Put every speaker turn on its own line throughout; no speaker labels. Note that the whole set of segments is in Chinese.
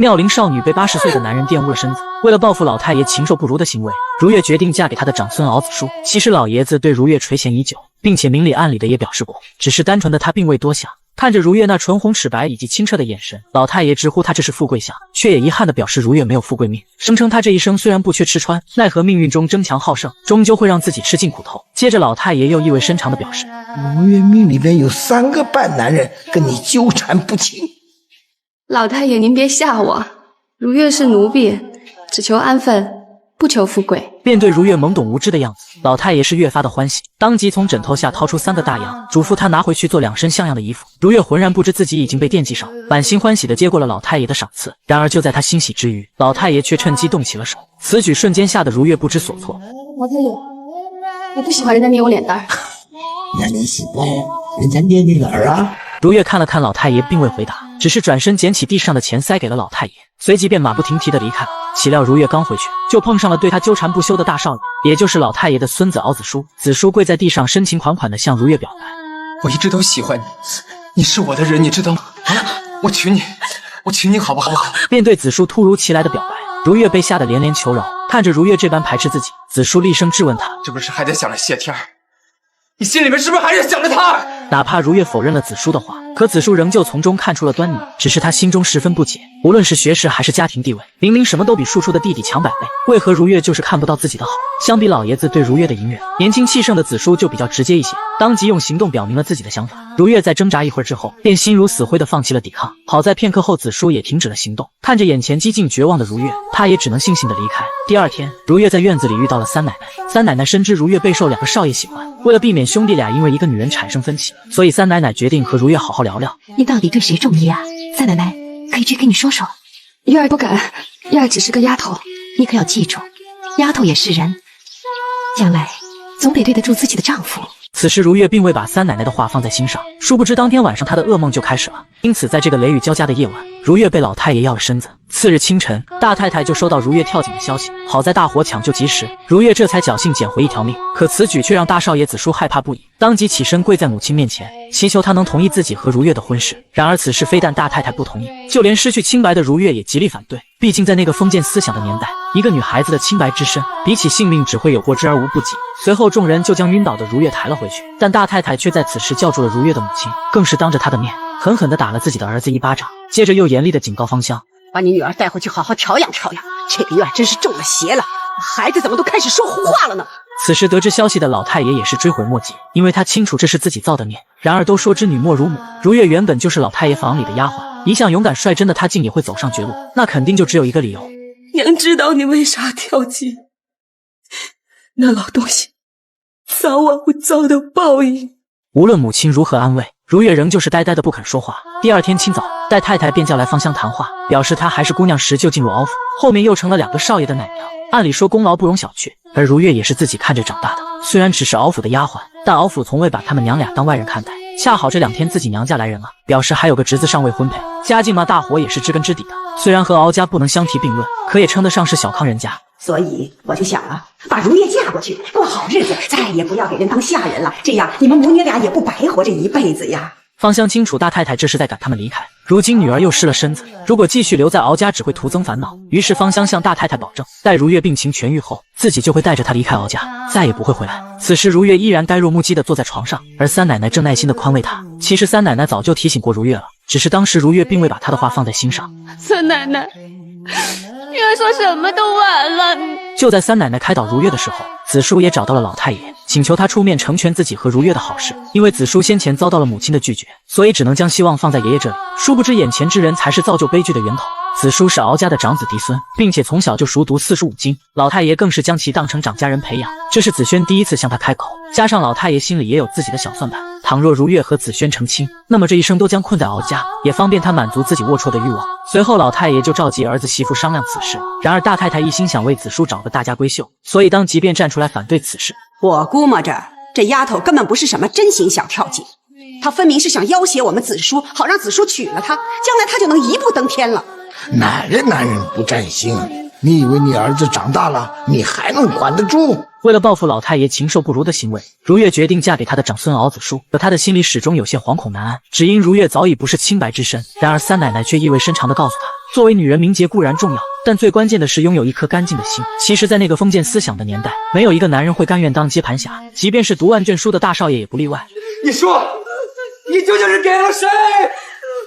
妙龄少女被80岁的男人玷污了身子，为了报复老太爷禽兽不如的行为，如月决定嫁给他的长孙敖子书。其实老爷子对如月垂涎已久，并且明里暗里的也表示过，只是单纯的他并未多想。看着如月那唇红齿白以及清澈的眼神，老太爷直呼他这是富贵相，却也遗憾地表示如月没有富贵命，声称他这一生虽然不缺吃穿，奈何命运中争强好胜，终究会让自己吃尽苦头。接着老太爷又意味深长地表示，
如月命里边有3个半男人跟你纠缠不清。
老太爷您别吓我，如月是奴婢，只求安分，不求富贵。
面对如月懵懂无知的样子，老太爷是越发的欢喜，当即从枕头下掏出3个大洋，嘱咐他拿回去做2身像样的衣服。如月浑然不知自己已经被惦记上，满心欢喜地接过了老太爷的赏赐。然而就在他欣喜之余，老太爷却趁机动起了手，此举瞬间吓得如月不知所措。
老太爷，我不喜欢人家捏我脸蛋儿。
那你喜欢人家捏你哪儿啊？
如月看了看老太爷，并未回答，只是转身捡起地上的钱塞给了老太爷，随即便马不停蹄地离开。岂料如月刚回去，就碰上了对他纠缠不休的大少爷，也就是老太爷的孙子敖子书。子书跪在地上，深情款款地向如月表白：
我一直都喜欢你，你是我的人，你知道吗？我娶你好不好？
面对子书突如其来的表白，如月被吓得连连求饶。看着如月这般排斥自己，子书厉声质问他：
是不是还在想着谢天儿？你心里面是不是还是想着他？
哪怕如月否认了子书的话，可子书仍旧从中看出了端倪，只是他心中十分不解，无论是学识还是家庭地位，明明什么都比庶出的弟弟强100倍，为何如月就是看不到自己的好？相比老爷子对如月的隐忍，年轻气盛的子书就比较直接一些，当即用行动表明了自己的想法。如月在挣扎一会儿之后，便心如死灰地放弃了抵抗。好在片刻后，子书也停止了行动，看着眼前几近绝望的如月，他也只能悻悻地离开。第二天，如月在院子里遇到了三奶奶。三奶奶深知如月备受2个少爷喜欢，为了避免兄弟俩因为一个女人产生分歧，所以三奶奶决定和如月好好聊聊。
你到底对谁中意啊？三奶奶可以去跟你说说。
月儿不敢，月儿只是个丫头。
你可要记住，丫头也是人，将来总得对得住自己的丈夫。
此时如月并未把三奶奶的话放在心上，殊不知当天晚上她的噩梦就开始了。因此在这个雷雨交加的夜晚，如月被老太爷要了身子。次日清晨，大太太就收到如月跳井的消息，好在大火抢救及时，如月这才侥幸捡回一条命。可此举却让大少爷子书害怕不已，当即起身跪在母亲面前，祈求她能同意自己和如月的婚事。然而此事非但大太太不同意，就连失去清白的如月也极力反对。毕竟在那个封建思想的年代，一个女孩子的清白之身，比起性命只会有过之而无不及。随后众人就将晕倒的如月抬了回去，但大太太却在此时叫住了如月的母亲，更是当着她的面狠狠地打了自己的儿子一巴掌，接着又严厉地警告芳香，
把你女儿带回去好好调养调养，这个院真是中了邪了，孩子怎么都开始说胡话了呢？
此时得知消息的老太爷也是追悔莫及，因为他清楚这是自己造的孽。然而都说之女莫如母，如月原本就是老太爷房里的丫鬟，一向勇敢率真的她竟也会走上绝路，那肯定就只有一个理由：
娘知道你为啥跳井，那老东西早晚会遭到报应。
无论母亲如何安慰，如月仍旧是呆呆的不肯说话。第二天清早，戴太太便叫来芳香谈话，表示她还是姑娘时就进入敖府，后面又成了2个少爷的奶娘，按理说功劳不容小觑。而如月也是自己看着长大的，虽然只是敖府的丫鬟，但敖府从未把他们娘俩当外人看待。恰好这2天自己娘家来人了，表示还有个侄子尚未婚配，家境嘛大伙也是知根知底的，虽然和敖家不能相提并论，可也称得上是小康人家。
所以我就想啊，把如月嫁过去，过好日子，再也不要给人当下人了，这样你们母女俩也不白活这一辈子呀。
芳香清楚大太太这是在赶他们离开，如今女儿又失了身子，如果继续留在敖家只会徒增烦恼。于是芳香向大太太保证，待如月病情痊愈后，自己就会带着她离开敖家，再也不会回来。此时如月依然呆若木鸡地坐在床上，而三奶奶正耐心地宽慰她。其实三奶奶早就提醒过如月了，只是当时如月并未把她的话放在心上。
三奶奶，月说什么都晚了。
就在三奶奶开导如月的时候，子书也找到了老太爷，请求他出面成全自己和如月的好事。因为子书先前遭到了母亲的拒绝，所以只能将希望放在爷爷这里。殊不知眼前之人才是造就悲剧的源头。子书是敖家的长子嫡孙，并且从小就熟读45经，老太爷更是将其当成长家人培养。这是子轩第一次向他开口，加上老太爷心里也有自己的小算盘，倘若如月和子轩成亲，那么这一生都将困在敖家，也方便他满足自己龌龊的欲望。随后老太爷就召集儿子媳妇商量此事，然而大太太一心想为子书找个大家闺秀，所以当即便站出来反对此事。
我估摸着这丫头根本不是什么真心想跳井，她分明是想要挟我们子书，好让子书娶了她，将来她就能一步登天了。
哪个男人不占心？你以为你儿子长大了，你还能管得住？
为了报复老太爷禽兽不如的行为，如月决定嫁给他的长孙敖子舒。可他的心里始终有些惶恐难安，只因如月早已不是清白之身。然而三奶奶却意味深长地告诉他，作为女人，名节固然重要，但最关键的是拥有一颗干净的心。其实，在那个封建思想的年代，没有一个男人会甘愿当接盘侠，即便是读万卷书的大少爷也不例外。
你说，你究竟是给了谁？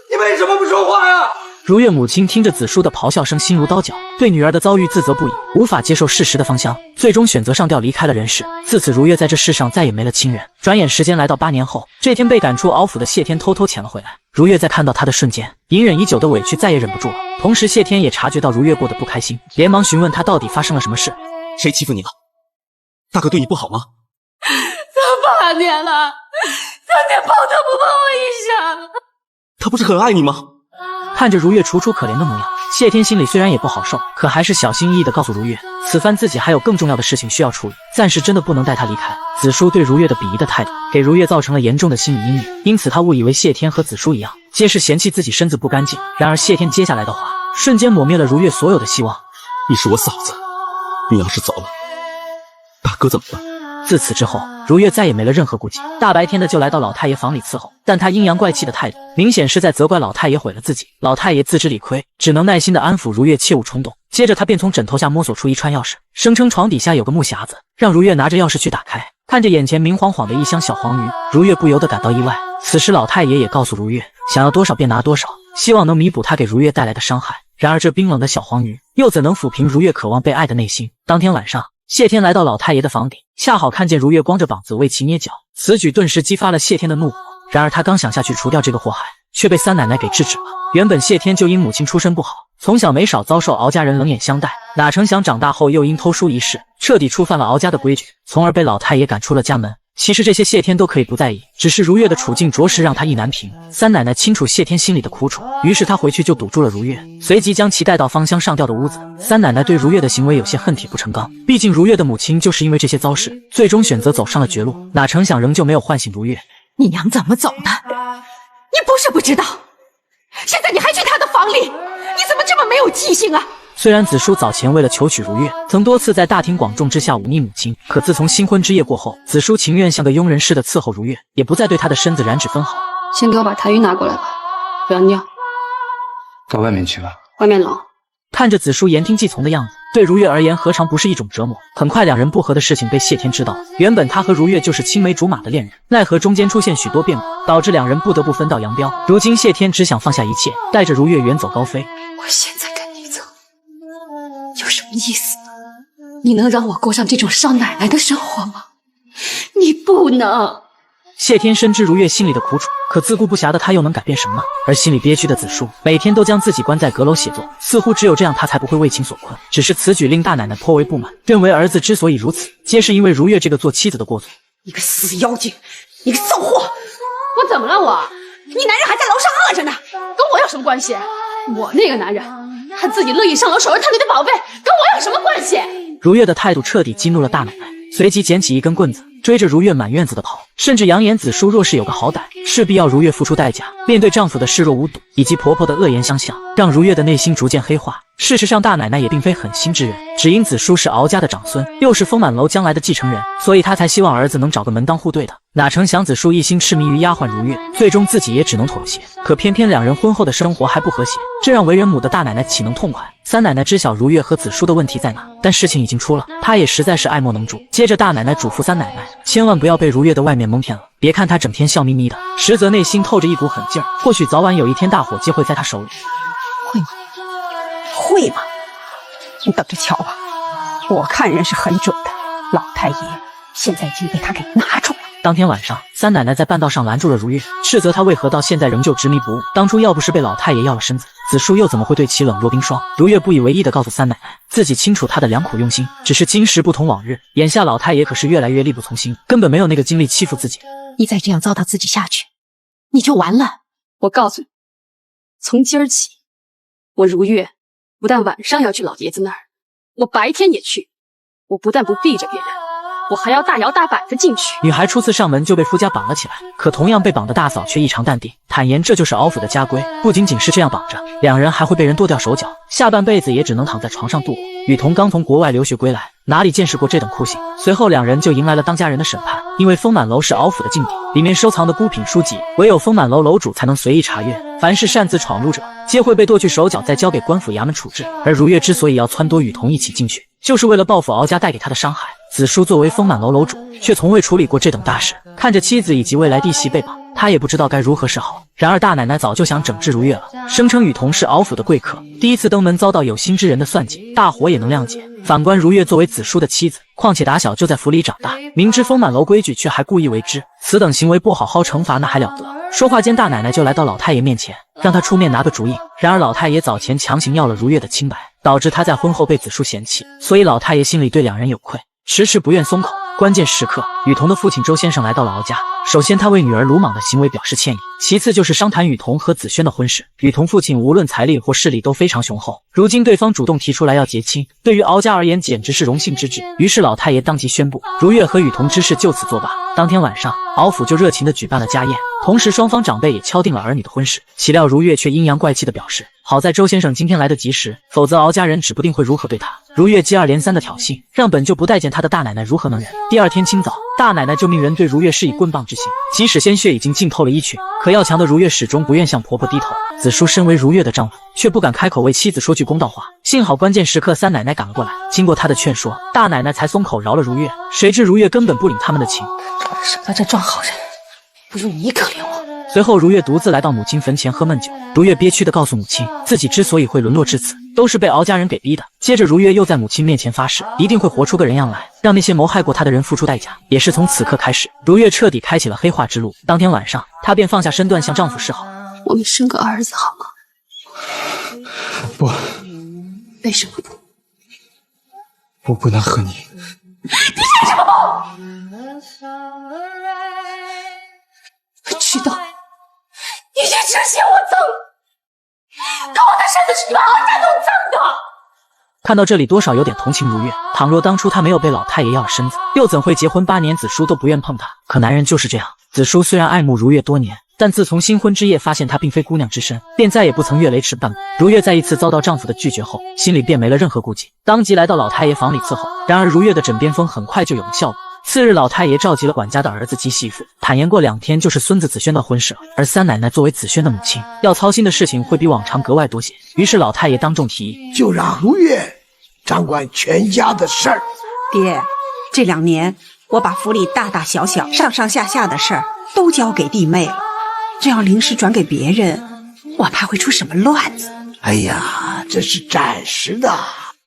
你为什么不说话呀？
如月母亲听着子舒的咆哮声，心如刀绞，对女儿的遭遇自责不已，无法接受事实的芳香，最终选择上吊离开了人世。自此，如月在这世上再也没了亲人。转眼时间来到8年后，这天被赶出敖府的谢天偷偷潜了回来。如月在看到他的瞬间，隐忍已久的委屈再也忍不住了。同时，谢天也察觉到如月过得不开心，连忙询问他到底发生了什么事。
谁欺负你了？大哥对你不好吗？
都8年了，他连碰都不碰我一下。
他不是很爱你吗？
看着如月楚楚可怜的模样，谢天心里虽然也不好受，可还是小心翼翼地告诉如月，此番自己还有更重要的事情需要处理，暂时真的不能带他离开。子舒对如月的鄙夷的态度，给如月造成了严重的心理阴影，因此他误以为谢天和子舒一样，皆是嫌弃自己身子不干净。然而谢天接下来的话，瞬间抹灭了如月所有的希望。
你是我嫂子，你要是走了，大哥怎么办？
自此之后，如月再也没了任何顾忌，大白天的就来到老太爷房里伺候。但他阴阳怪气的态度，明显是在责怪老太爷毁了自己。老太爷自知理亏，只能耐心的安抚如月切勿冲动。接着他便从枕头下摸索出一串钥匙，声称床底下有个木匣子，让如月拿着钥匙去打开。看着眼前明晃晃的一箱小黄鱼，如月不由得感到意外。此时老太爷也告诉如月，想要多少便拿多少，希望能弥补他给如月带来的伤害。然而这冰冷的小黄鱼又怎能抚平如月渴望被爱的内心？当天晚上，谢天来到老太爷的房顶，恰好看见如月光着膀子为其捏脚，此举顿时激发了谢天的怒火。然而他刚想下去除掉这个祸害，却被三奶奶给制止了。原本谢天就因母亲出身不好，从小没少遭受敖家人冷眼相待，哪成想长大后又因偷书一事，彻底触犯了敖家的规矩，从而被老太爷赶出了家门。其实这些谢天都可以不在意，只是如月的处境着实让他意难平。三奶奶清楚谢天心里的苦楚，于是她回去就堵住了如月，随即将其带到芳香上吊的屋子。三奶奶对如月的行为有些恨铁不成钢，毕竟如月的母亲就是因为这些糟事，最终选择走上了绝路，哪成想仍旧没有唤醒如月。
你娘怎么走的？你不是不知道，现在你还去她的房里，你怎么这么没有记性啊？
虽然子舒早前为了求娶如月，曾多次在大庭广众之下忤逆母亲，可自从新婚之夜过后，子舒情愿像个佣人似的伺候如月，也不再对她的身子染指分毫。
先给我把痰盂拿过来吧，不要尿。
到外面去吧。
外面冷。
看着子舒言听计从的样子，对如月而言何尝不是一种折磨。很快两人不和的事情被谢天知道，原本他和如月就是青梅竹马的恋人，奈何中间出现许多变故，导致两人不得不分道扬镳。如今谢天只想放下一切，带着如月远走高飞。
我现在跟你走，有什么意思呢？你能让我过上这种少奶奶的生活吗？你不能。
谢天深知如月心里的苦楚，可自顾不暇的他又能改变什么？而心里憋屈的子舒每天都将自己关在阁楼写作，似乎只有这样他才不会为情所困。只是此举令大奶奶颇为不满，认为儿子之所以如此，皆是因为如月这个做妻子的过错。
你个死妖精，你个骚货！
我怎么了我？
你男人还在楼上饿着呢，
跟我有什么关系？我那个男人，他自己乐意上楼守着他那堆宝贝，跟我有什么关系？
如月的态度彻底激怒了大奶奶，随即捡起一根棍子，追着如月满院子的跑，甚至扬言子舒若是有个好歹，势必要如月付出代价。面对丈夫的视若无睹以及婆婆的恶言相向，让如月的内心逐渐黑化。事实上，大奶奶也并非狠心之人，只因子舒是敖家的长孙，又是丰满楼将来的继承人，所以她才希望儿子能找个门当户对的。哪成想子舒一心痴迷于丫鬟如月，最终自己也只能妥协。可偏偏两人婚后的生活还不和谐，这让为人母的大奶奶岂能痛快？三奶奶知晓如月和子舒的问题在哪，但事情已经出了，她也实在是爱莫能助。接着大奶奶嘱咐三奶奶，千万不要被如月的外面蒙骗了，别看她整天笑眯眯的，实则内心透着一股狠劲儿，或许早晚有一天大火皆会在她手里。
会吗？会吗？你等着瞧吧，我看人是很准的。老太爷现在已经被他给拿住了。
当天晚上，三奶奶在半道上拦住了如月，斥责她为何到现在仍旧执迷不悟。当初要不是被老太爷要了身子，子舒又怎么会对其冷若冰霜？如月不以为意地告诉三奶奶，自己清楚她的良苦用心，只是今时不同往日，眼下老太爷可是越来越力不从心，根本没有那个精力欺负自己。
你再这样糟蹋自己下去，你就完了。
我告诉你，从今儿起，我如月不但晚上要去老爷子那儿，我白天也去。我不但不避着别人，
我还要大摇大摆的进去。
女孩初次上门就被夫家绑了起来，可同样被绑的大嫂却异常淡定，坦言这就是敖府的家规。不仅仅是这样绑着，两人还会被人剁掉手脚，下半辈子也只能躺在床上度过。雨桐刚从国外留学归来，哪里见识过这等酷刑？随后两人就迎来了当家人的审判。因为丰满楼是敖府的禁地，里面收藏的孤品书籍，唯有丰满楼楼主才能随意查阅。凡是擅自闯入者，皆会被剁去手脚，再交给官府衙门处置。而如月之所以要撺掇雨桐一起进去，就是为了报复敖家带给他的伤害。子舒作为丰满楼楼主，却从未处理过这等大事，看着妻子以及未来弟媳被绑，他也不知道该如何是好。然而大奶奶早就想整治如月了，声称雨桐是敖府的贵客，第一次登门遭到有心之人的算计，大伙也能谅解。反观如月作为子舒的妻子，况且打小就在府里长大，明知丰满楼规矩却还故意为之，此等行为不好好惩罚那还了得？说话间，大奶奶就来到老太爷面前，让他出面拿个主意。然而老太爷早前强行要了如月的清白，导致他在婚后被子舒嫌弃，所以老太爷心里对两人有愧，迟迟不愿松口。关键时刻，雨桐的父亲周先生来到了敖家。首先，他为女儿鲁莽的行为表示歉意；其次就是商谈雨桐和子轩的婚事。雨桐父亲无论财力或势力都非常雄厚，如今对方主动提出来要结亲，对于敖家而言简直是荣幸之至。于是老太爷当即宣布，如月和雨桐之事就此作罢。当天晚上，敖府就热情地举办了家宴，同时双方长辈也敲定了儿女的婚事。岂料如月却阴阳怪气地表示，好在周先生今天来得及时，否则敖家人指不定会如何对他。如月接二连三的挑衅，让本就不待见他的大奶奶如何能忍？第二天清早，大奶奶就命人对如月施以棍棒之刑，即使鲜血已经浸透了衣裙，可要强的如月始终不愿向婆婆低头。子舒身为如月的丈夫，却不敢开口为妻子说句公道话。幸好关键时刻三奶奶赶了过来，经过她的劝说，大奶奶才松口饶了如月。谁知如月根本不领他们的情，
省得这装好人，不用你可怜我。
随后如月独自来到母亲坟前喝闷酒，如月憋屈地告诉母亲，自己之所以会沦落至此，都是被敖家人给逼的。接着如月又在母亲面前发誓，一定会活出个人样来，让那些谋害过她的人付出代价。也是从此刻开始，如月彻底开启了黑化之路。当天晚上，她便放下身段向丈夫示好，
我们生个儿子好吗？
不，
为什么不？
我不能和你。
你干什么
我知道，
你去只嫌我脏，可我的身子是你们敖家弄脏的。
看到这里，多少有点同情如月。倘若当初她没有被老太爷要了身子，又怎会结婚8年子舒都不愿碰她？可男人就是这样。子舒虽然爱慕如月多年，但自从新婚之夜发现她并非姑娘之身，便再也不曾越雷池半步。如月在一次遭到丈夫的拒绝后，心里便没了任何顾忌，当即来到老太爷房里伺候。然而如月的枕边风很快就有了效果。次日，老太爷召集了管家的儿子及媳妇，坦言过2天就是孙子子轩的婚事了。而三奶奶作为子轩的母亲，要操心的事情会比往常格外多些。于是老太爷当众提议，
就让如月掌管全家的事儿。
爹，这2年我把府里大大小小、上上下下的事儿都交给弟妹了，这要临时转给别人，我怕会出什么乱子。
哎呀，这是暂时的。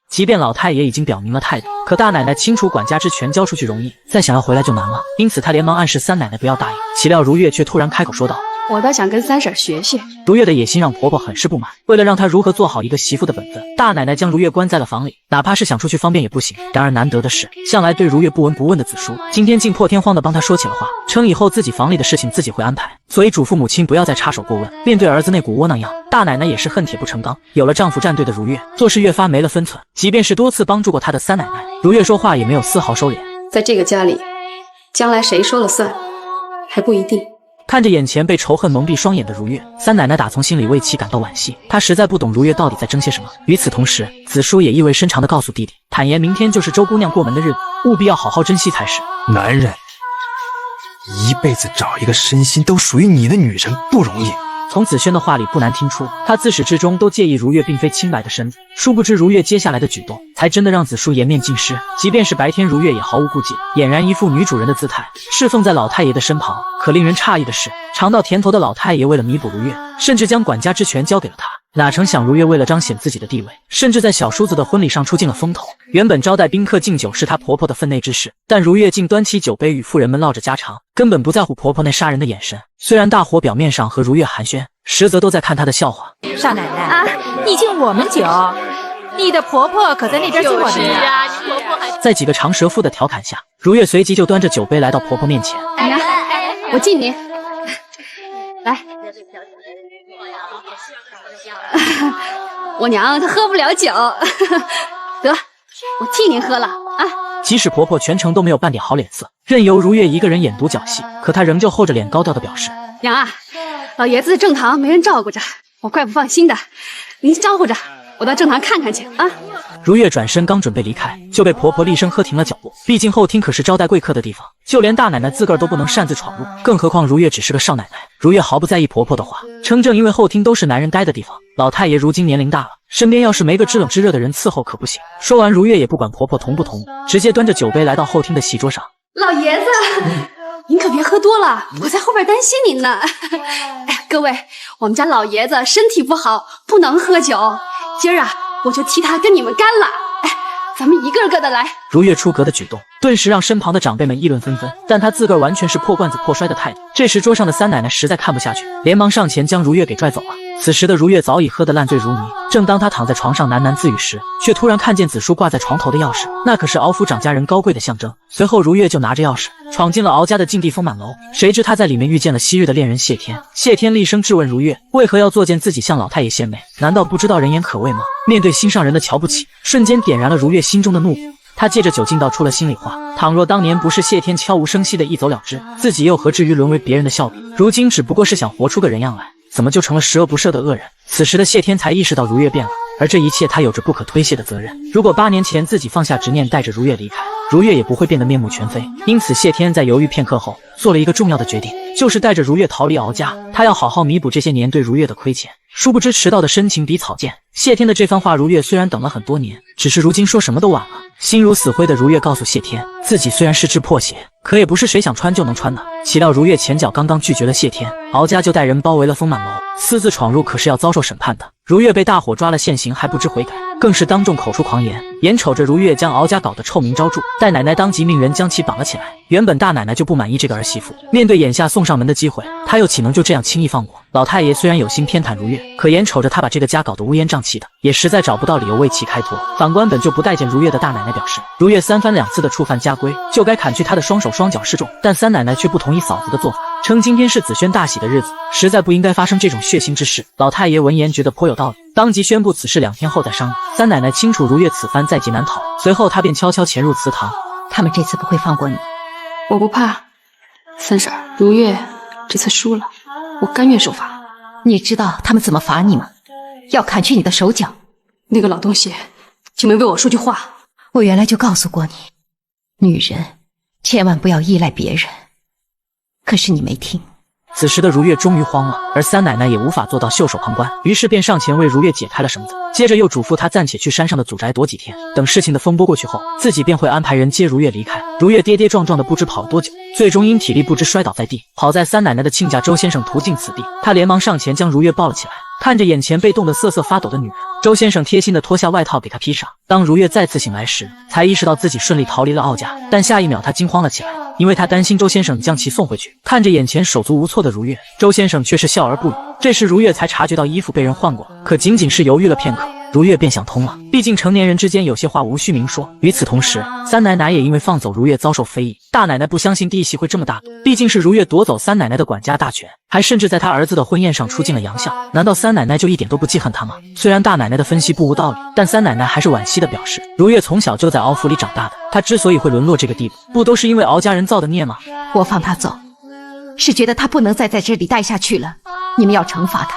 即便老太爷已经表明了态度，可大奶奶清楚管家之权交出去容易，再想要回来就难了。因此她连忙暗示三奶奶不要答应。岂料如月却突然开口说道，
我倒想跟三婶学学。
如月的野心让婆婆很是不满，为了让她如何做好一个媳妇的本分，大奶奶将如月关在了房里，哪怕是想出去方便也不行。然而难得的是，向来对如月不闻不问的子舒，今天竟破天荒地帮她说起了话，称以后自己房里的事情自己会安排，所以嘱咐母亲不要再插手过问。面对儿子那股窝囊样，大奶奶也是恨铁不成钢。有了丈夫站队的如月，做事越发没了分寸，即便是多次帮助过她的三奶奶，如月说话也没有丝毫收敛。
在这个家里，将来谁说了算，还不一定。
看着眼前被仇恨蒙蔽双眼的如月，三奶奶打从心里为其感到惋惜。她实在不懂如月到底在争些什么。与此同时，子舒也意味深长地告诉弟弟，坦言明天就是周姑娘过门的日子，务必要好好珍惜才是。
男人一辈子找一个身心都属于你的女人不容易。
从子轩的话里不难听出，他自始至终都介意如月并非清白的身子。殊不知如月接下来的举动，才真的让子舒颜面尽失。即便是白天，如月也毫无顾忌，俨然一副女主人的姿态，侍奉在老太爷的身旁。可令人诧异的是，尝到甜头的老太爷为了弥补如月，甚至将管家之权交给了他。哪成想如月为了彰显自己的地位，甚至在小叔子的婚礼上出尽了风头。原本招待宾客敬酒是她婆婆的分内之事，但如月竟端起酒杯与妇人们唠着家常，根本不在乎婆婆那杀人的眼神。虽然大伙表面上和如月寒暄，实则都在看她的笑话。
少奶奶啊，你敬我们酒，你的婆婆可在那边坐着呢。
在几个长舌妇的调侃下，如月随即就端着酒杯来到婆婆面前。
娘，我敬你。来，我娘她喝不了酒，得，我替您喝了啊。
即使婆婆全程都没有半点好脸色，任由如月一个人演独角戏，可她仍旧厚着脸高调的表示：
娘啊，老爷子正堂没人照顾着，我怪不放心的，您招呼着，我到正堂看看去啊。
如月转身刚准备离开，就被婆婆厉声喝停了脚步。毕竟后厅可是招待贵客的地方，就连大奶奶自个儿都不能擅自闯入，更何况如月只是个少奶奶。如月毫不在意婆婆的话，称正因为后厅都是男人待的地方，老太爷如今年龄大了，身边要是没个知冷知热的人伺候可不行。说完，如月也不管婆婆同不同意，直接端着酒杯来到后厅的席桌上。
老爷子，您可别喝多了，我在后边担心您呢。哎，各位，我们家老爷子身体不好，不能喝酒，今儿啊，我就替他跟你们干了。哎，咱们一个个的来。
如月出格的举动，顿时让身旁的长辈们议论纷纷，但她自个儿完全是破罐子破摔的态度。这时桌上的三奶奶实在看不下去，连忙上前将如月给拽走了。此时的如月早已喝得烂醉如泥，正当她躺在床上喃喃自语时，却突然看见紫叔挂在床头的钥匙，那可是敖府长家人高贵的象征。随后如月就拿着钥匙闯进了敖家的禁地丰满楼，谁知她在里面遇见了昔日的恋人谢天。谢天厉声质问如月，为何要作践自己向老太爷献媚？难道不知道人言可畏吗？面对心上人的瞧不起，瞬间点燃了如月心中的怒火。他借着酒劲道出了心里话，倘若当年不是谢天悄无声息的一走了之，自己又何至于沦为别人的笑柄？如今只不过是想活出个人样来，怎么就成了十恶不赦的恶人？此时的谢天才意识到如月变了，而这一切他有着不可推卸的责任。如果8年前自己放下执念，带着如月离开，如月也不会变得面目全非。因此谢天在犹豫片刻后，做了一个重要的决定，就是带着如月逃离敖家。他要好好弥补这些年对如月的亏欠。殊不知迟到的深情比草贱，谢天的这番话如月虽然等了很多年，只是如今说什么都晚了。心如死灰的如月告诉谢天，自己虽然是只破鞋，可也不是谁想穿就能穿的。岂料如月前脚刚刚拒绝了谢天，敖家就带人包围了丰满楼，私自闯入可是要遭受审判的。如月被大伙抓了现行还不知悔改，更是当众口出狂言，眼瞅着如月将敖家搞得臭名昭著，戴奶奶当即命人将其绑了起来。原本大奶奶就不满意这个儿媳妇，面对眼下送上门的机会，她又岂能就这样轻易放过？老太爷虽然有心偏袒如月，可眼瞅着她把这个家搞得乌烟瘴气的，也实在找不到理由为其开脱。反观本就不待见如月的大奶奶表示，如月3番2次的触犯家规，就该砍去她的双手双脚示众，但三奶奶却不同意嫂子的做法，称今天是子轩大喜的日子，实在不应该发生这种血腥之事。老太爷闻言觉得颇有道理，当即宣布此事2天后再商议。三奶奶清楚如月此番在劫难逃，随后她便悄悄潜入祠堂。
他们这次不会放过你。
我不怕，三婶，如月这次输了，我甘愿受罚。
你知道他们怎么罚你吗？要砍去你的手脚。
那个老东西就没为我说句话。
我原来就告诉过你，女人千万不要依赖别人，可是你没听。
此时的如月终于慌了，而三奶奶也无法做到袖手旁观，于是便上前为如月解开了绳子，接着又嘱咐她暂且去山上的祖宅躲几天，等事情的风波过去后，自己便会安排人接如月离开。如月跌跌撞撞的不知跑了多久，最终因体力不支摔倒在地。好在三奶奶的亲家周先生途经此地，他连忙上前将如月抱了起来。看着眼前被冻得瑟瑟发抖的女人，周先生贴心的脱下外套给她披上。当如月再次醒来时，才意识到自己顺利逃离了敖家，但下一秒她惊慌了起来，因为她担心周先生将其送回去。看着眼前手足无措的如月，周先生却是笑而不语。这时如月才察觉到衣服被人换过，可仅仅是犹豫了片刻，如月便想通了，毕竟成年人之间有些话无需明说。与此同时，三奶奶也因为放走如月遭受非议。大奶奶不相信弟媳会这么大度，毕竟是如月夺走三奶奶的管家大权，还甚至在她儿子的婚宴上出尽了洋相，难道三奶奶就一点都不记恨她吗？虽然大奶奶的分析不无道理，但三奶奶还是惋惜地表示，如月从小就在敖府里长大的，她之所以会沦落这个地步，不都是因为敖家人造的孽吗？
我放她走，是觉得她不能再在这里待下去了，你们要惩罚她，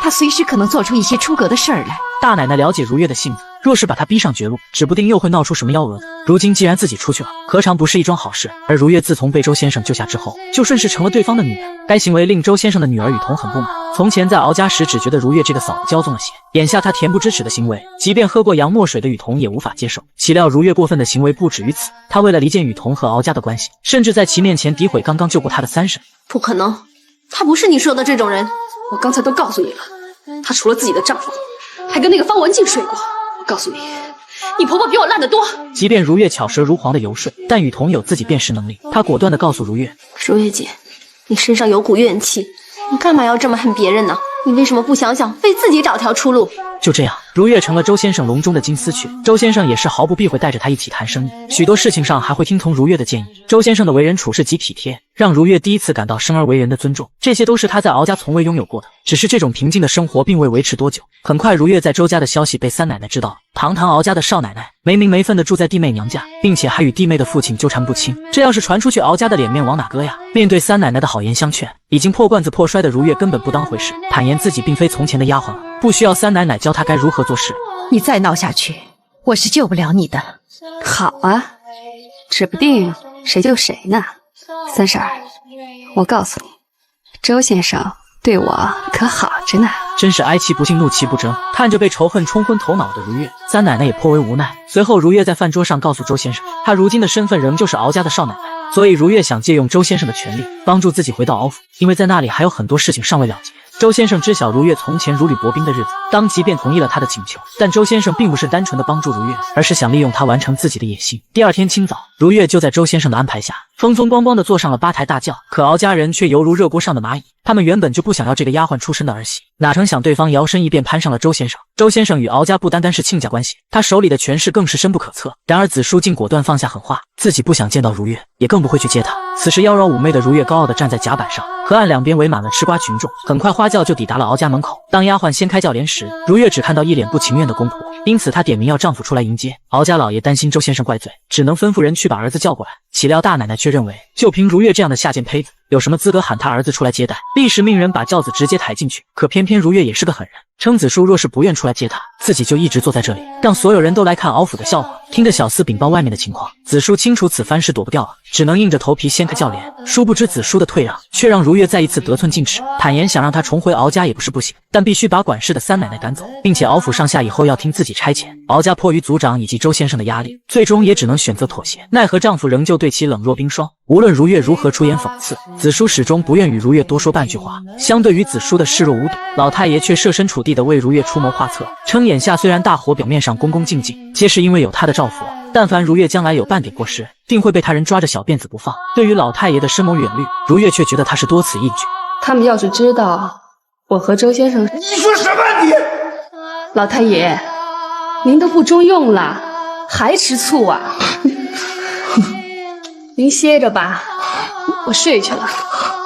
她随时可能做出一些出格的事儿来。
大奶奶了解如月的性子，若是把她逼上绝路，指不定又会闹出什么幺蛾子。如今既然自己出去了，何尝不是一桩好事？而如月自从被周先生救下之后，就顺势成了对方的女人。该行为令周先生的女儿雨桐很不满。从前在敖家时，只觉得如月这个嫂子骄纵了些，眼下她恬不知耻的行为，即便喝过洋墨水的雨桐也无法接受。岂料如月过分的行为不止于此，她为了离间雨桐和敖家的关系，甚至在其面前诋毁刚刚救过她的三婶。
不可能，她不是你说的这种人。我刚才都告诉你了，她除了自己的丈夫，还跟那个方文静睡过。我告诉你，你婆婆比我烂得多。
即便如月巧舌如簧的游说，但雨桐有自己辨识能力，她果断地告诉如月，
如月姐，你身上有股怨气，你干嘛要这么恨别人呢？你为什么不想想为自己找条出路？
就这样，如月成了周先生笼中的金丝雀，周先生也是毫不避讳带着她一起谈生意，许多事情上还会听从如月的建议。周先生的为人处事极体贴，让如月第一次感到生而为人的尊重，这些都是他在敖家从未拥有过的。只是这种平静的生活并未维持多久，很快如月在周家的消息被三奶奶知道了。堂堂敖家的少奶奶没名没分的住在弟妹娘家，并且还与弟妹的父亲纠缠不清，这要是传出去，敖家的脸面往哪搁呀？面对三奶奶的好言相劝，已经破罐子破摔的如月根本不当回事，坦言自己并非从前的丫鬟了，不需要三奶奶教她该如何做事。
你再闹下去，我是救不了你的。
好啊，指不定谁救谁呢。三婶儿，我告诉你，周先生对我可好着呢。
真是哀其不幸，怒其不争。看着被仇恨冲昏头脑的如月，三奶奶也颇为无奈。随后如月在饭桌上告诉周先生，她如今的身份仍旧是敖家的少奶奶，所以如月想借用周先生的权利，帮助自己回到敖府，因为在那里还有很多事情尚未了结。周先生知晓如月从前如履薄冰的日子，当即便同意了他的请求。但周先生并不是单纯的帮助如月，而是想利用她完成自己的野心。第二天清早，如月就在周先生的安排下，风风光光的坐上了吧台大轿。可敖家人却犹如热锅上的蚂蚁，他们原本就不想要这个丫鬟出身的儿媳，哪成想对方摇身一变攀上了周先生。周先生与敖家不单单是亲家关系，他手里的权势更是深不可测。然而子舒竟果断放下狠话，自己不想见到如月，也更不会去接她。此时妖娆妩媚的如月高傲地站在甲板上，河岸两边围满了吃瓜群众。很快花轿就抵达了敖家门口。当丫鬟掀开轿帘时，如月只看到一脸不情愿的公婆，因此她点名要丈夫出来迎接。敖家老爷担心周先生怪罪，只能吩咐人去把儿子叫过来。岂料大奶奶却认为，就凭如月这样的下贱胚子，有什么资格喊他儿子出来接待？立时命人把轿子直接抬进去。可偏偏如月也是个狠人，称子舒若是不愿出来接他，自己就一直坐在这里，让所有人都来看敖府的笑话。听着小厮禀报外面的情况，子舒清楚此番是躲不掉了，只能硬着头皮掀开轿帘。殊不知子舒的退让，却让如月再一次得寸进尺，坦言想让他重回敖家也不是不行，但必须把管事的三奶奶赶走，并且敖府上下以后要听自己差遣。敖家迫于族长以及周先生的压力，最终也只能选择妥协。奈何丈夫仍旧对其冷若冰霜，无论如月如何出言讽刺，子舒始终不愿与如月多说半句话。相对于子舒的视若无睹，老太爷却设身处地的为如月出谋划策，称眼下虽然大伙表面上恭恭敬敬，皆是因为有他的照拂，但凡如月将来有半点过失，定会被他人抓着小辫子不放。对于老太爷的深谋远虑，如月却觉得他是多此一举。
他们要是知道我和周先生……
你说什么你？
老太爷，您都不中用了，还吃醋啊？您歇着吧，我睡去了。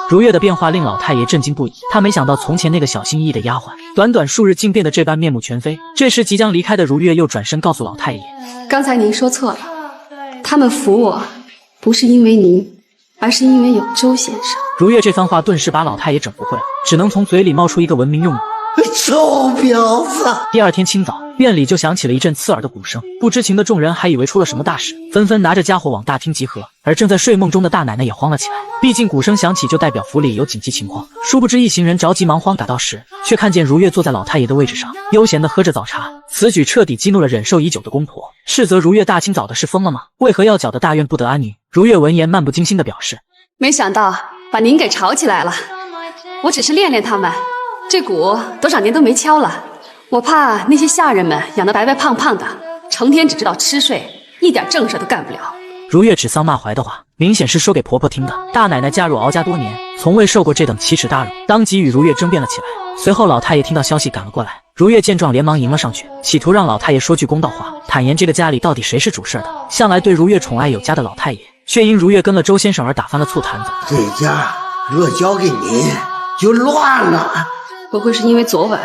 如月的变化令老太爷震惊不已，他没想到从前那个小心翼翼的丫鬟，短短数日竟变得这般面目全非。这时即将离开的如月又转身告诉老太爷，
刚才您说错了，他们服我，不是因为您，而是因为有周先生。
如月这番话顿时把老太爷整不会了，只能从嘴里冒出一个文明用语：
臭婊子！
第二天清早，院里就响起了一阵刺耳的鼓声，不知情的众人还以为出了什么大事，纷纷拿着家伙往大厅集合。而正在睡梦中的大奶奶也慌了起来，毕竟鼓声响起就代表府里有紧急情况。殊不知一行人着急忙慌赶到时，却看见如月坐在老太爷的位置上，悠闲地喝着早茶。此举彻底激怒了忍受已久的公婆，是责如月大清早的是疯了吗？为何要搅得大院不得安宁？如月闻言漫不经心地表示，
没想到把您给吵起来了，我只是练练他们，这鼓多少年都没敲了，我怕那些下人们养得白白胖胖的，成天只知道吃睡，一点正事都干不了。
如月指桑骂槐的话，明显是说给婆婆听的。大奶奶嫁入敖家多年，从未受过这等奇耻大辱，当即与如月争辩了起来。随后老太爷听到消息赶了过来，如月见状连忙迎了上去，企图让老太爷说句公道话，坦言这个家里到底谁是主事的。向来对如月宠爱有加的老太爷，却因如月跟了周先生而打翻了醋坛子。
这家若交给你，就乱了。
不会是因为昨晚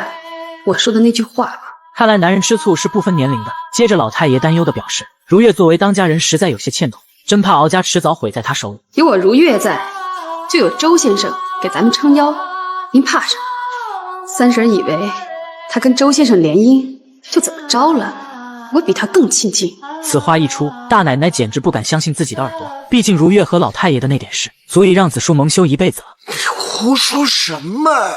我说的那句话吧？
看来男人吃醋是不分年龄的。接着老太爷担忧地表示，如月作为当家人实在有些欠妥，真怕敖家迟早毁在他手里。
有我如月在，就有周先生给咱们撑腰，您怕什么？三婶以为他跟周先生联姻就怎么着了，我比他更亲近。
此话一出，大奶奶简直不敢相信自己的耳朵，毕竟如月和老太爷的那点事，足以让子舒蒙羞一辈子了。
你胡说什么呀？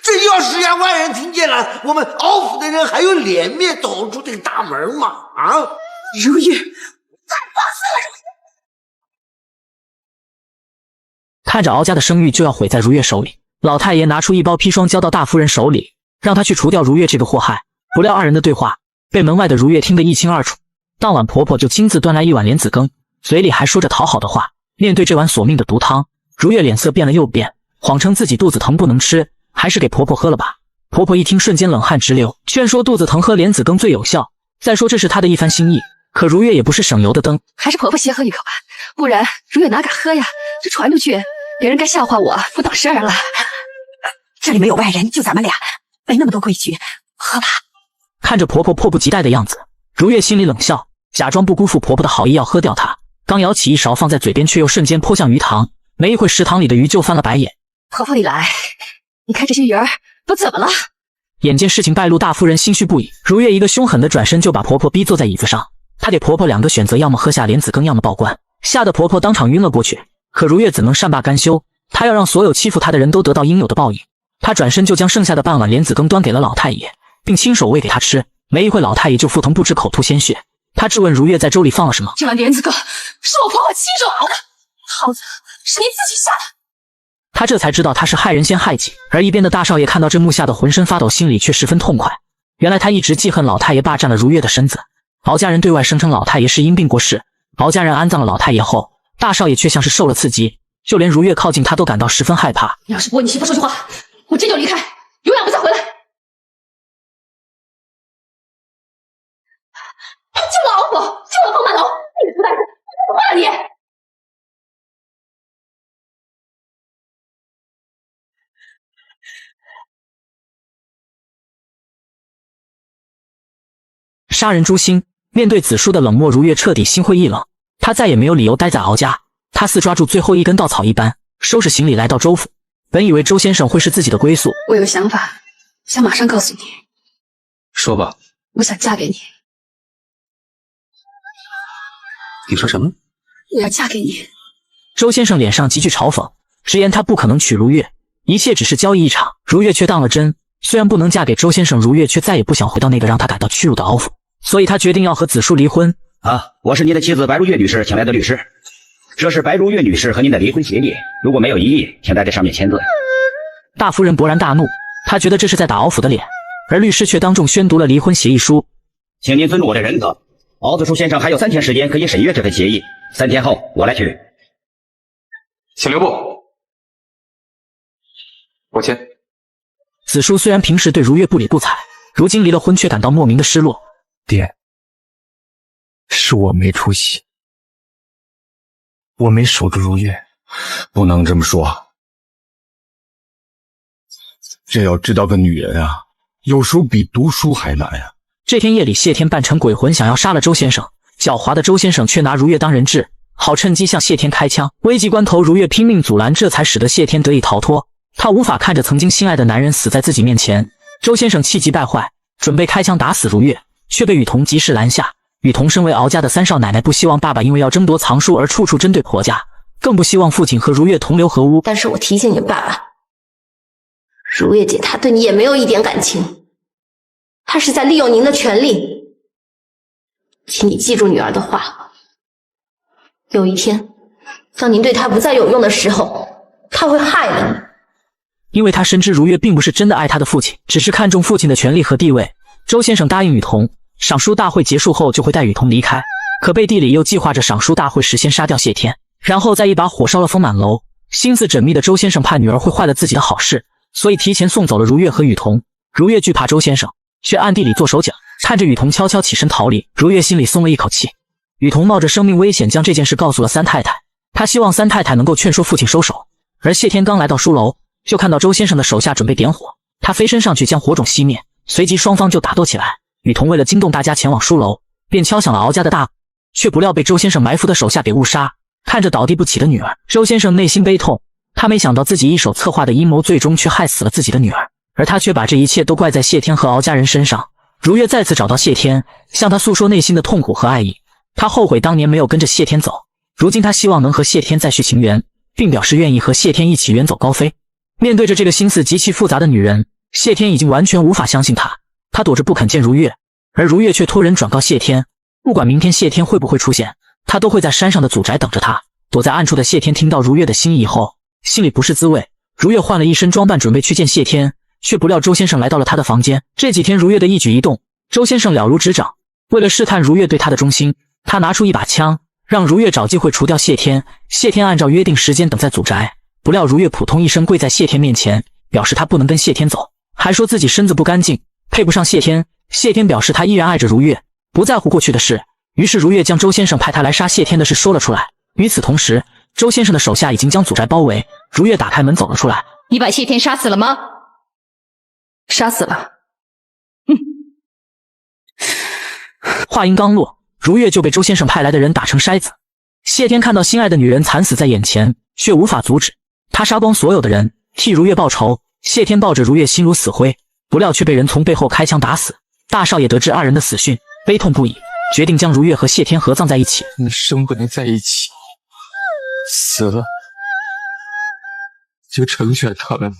这要是让外人听见了，我们敖府的人还有脸面走出这个大门吗？啊，
如月，太放肆了！
看着敖家的声誉就要毁在如月手里，老太爷拿出一包砒霜交到大夫人手里，让她去除掉如月这个祸害。不料二人的对话被门外的如月听得一清二楚。当晚婆婆就亲自端来一碗莲子羹，嘴里还说着讨好的话。面对这碗索命的毒汤，如月脸色变了又变，谎称自己肚子疼不能吃，还是给婆婆喝了吧。婆婆一听瞬间冷汗直流，劝说肚子疼喝莲子羹最有效。再说这是她的一番心意，可如月也不是省油的灯，
还是婆婆先喝一口吧，不然如月哪敢喝呀？这传出去，别人该笑话我不懂事儿了。
这里没有外人，就咱们俩，没那么多规矩，喝吧。
看着婆婆迫不及待的样子，如月心里冷笑，假装不辜负婆婆的好意要喝掉它。刚舀起一勺放在嘴边，却又瞬间泼向鱼塘。没一会，食堂里的鱼就翻了白眼。
婆婆你来，你看这些鱼儿都怎么了？
眼见事情败露，大夫人心虚不已。如月一个凶狠的转身就把婆婆逼坐在椅子上，她给婆婆两个选择，要么喝下莲子羹，要么报官，吓得婆婆当场晕了过去。可如月怎能善罢甘休？她要让所有欺负她的人都得到应有的报应。她转身就将剩下的半碗莲子羹端给了老太爷，并亲手喂给她吃。没一会，老太爷就腹疼不止，口吐鲜血。他质问如月在粥里放了什么。
这碗莲子羹是我婆婆亲手熬的，耗子是您自己下的。
他这才知道他是害人先害己。而一边的大少爷看到这幕，吓得浑身发抖，心里却十分痛快。原来他一直记恨老太爷霸占了如月的身子。敖家人对外声称老太爷是因病过世，敖家人安葬了老太爷后，大少爷却像是受了刺激，就连如月靠近他都感到十分害怕。
你要是不为你媳妇说句话，我这就离开，永远不再回来。就老虎，就了风满楼，你个兔崽子，你怎么坏了你？
杀人诛心，面对子舒的冷漠，如月彻底心灰意冷。他再也没有理由待在敖家，他似抓住最后一根稻草一般，收拾行李来到周府。本以为周先生会是自己的归宿，
我有个想法，想马上告诉你。
说吧。
我想嫁给你。
你说什么？
我要嫁给你。
周先生脸上极具嘲讽，直言他不可能娶如月，一切只是交易一场。如月却当了真，虽然不能嫁给周先生，如月却再也不想回到那个让他感到屈辱的敖府，所以他决定要和子舒离婚。
我是您的妻子白如月女士请来的律师，这是白如月女士和您的离婚协议，如果没有异议，请在这上面签字。
大夫人勃然大怒，她觉得这是在打敖府的脸，而律师却当众宣读了离婚协议书。
请您尊重我的人格，敖子舒先生还有3天时间可以审阅这份协议，3天后我来取。
请留步。我签。
子舒虽然平时对如月不理不睬，如今离了婚却感到莫名的失落。
爹，是我没出息，我没守住如月。
不能这么说，这要知道个女人啊，有时候比读书还难呀。
这天夜里，谢天扮成鬼魂想要杀了周先生，狡猾的周先生却拿如月当人质，好趁机向谢天开枪。危急关头，如月拼命阻拦，这才使得谢天得以逃脱。他无法看着曾经心爱的男人死在自己面前，周先生气急败坏，准备开枪打死如月，却被雨桐及时拦下。雨桐身为敖家的3少奶奶，不希望爸爸因为要争夺藏书而处处针对婆家，更不希望父亲和如月同流合污。
但是我提醒你爸爸，如月姐她对你也没有一点感情，她是在利用您的权利。请你记住女儿的话，有一天当您对她不再有用的时候，她会害了你。
因为他深知如月并不是真的爱他的父亲，只是看重父亲的权力和地位。周先生答应雨桐，赏书大会结束后就会带雨桐离开，可背地里又计划着赏书大会时先杀掉谢天，然后再一把火烧了丰满楼。心思缜密的周先生怕女儿会坏了自己的好事，所以提前送走了如月和雨桐。如月惧怕周先生，却暗地里做手脚，看着雨桐悄悄起身逃离，如月心里松了一口气。雨桐冒着生命危险将这件事告诉了三太太，他希望三太太能够劝说父亲收手。而谢天刚来到书楼，就看到周先生的手下准备点火，他飞身上去将火种熄灭，随即双方就打斗起来。雨桐为了惊动大家前往书楼，便敲响了敖家的大，却不料被周先生埋伏的手下给误杀。看着倒地不起的女儿，周先生内心悲痛，他没想到自己一手策划的阴谋最终却害死了自己的女儿，而他却把这一切都怪在谢天和敖家人身上。如月再次找到谢天，向他诉说内心的痛苦和爱意，他后悔当年没有跟着谢天走，如今他希望能和谢天再续情缘，并表示愿意和谢天一起远走高飞。面对着这个心思极其复杂的女人，谢天已经完全无法相信她。他躲着不肯见如月，而如月却托人转告谢天，不管明天谢天会不会出现，他都会在山上的祖宅等着他。躲在暗处的谢天听到如月的心意后，心里不是滋味。如月换了一身装扮准备去见谢天，却不料周先生来到了他的房间。这几天如月的一举一动，周先生了如指掌。为了试探如月对他的忠心，他拿出一把枪，让如月找机会除掉谢天。谢天按照约定时间等在祖宅，不料如月扑通一声跪在谢天面前，表示他不能跟谢天走，还说自己身子不干净，配不上谢天。谢天表示他依然爱着如月，不在乎过去的事。于是如月将周先生派他来杀谢天的事说了出来。与此同时，周先生的手下已经将祖宅包围。如月打开门走了出来。
你把谢天杀死了吗？
杀死了。
话音刚落，如月就被周先生派来的人打成筛子。谢天看到心爱的女人惨死在眼前，却无法阻止。他杀光所有的人，替如月报仇。谢天抱着如月心如死灰，不料却被人从背后开枪打死。大少爷得知二人的死讯，悲痛不已，决定将如月和谢天合葬在一起。
你生不能在一起，死了就成全他们。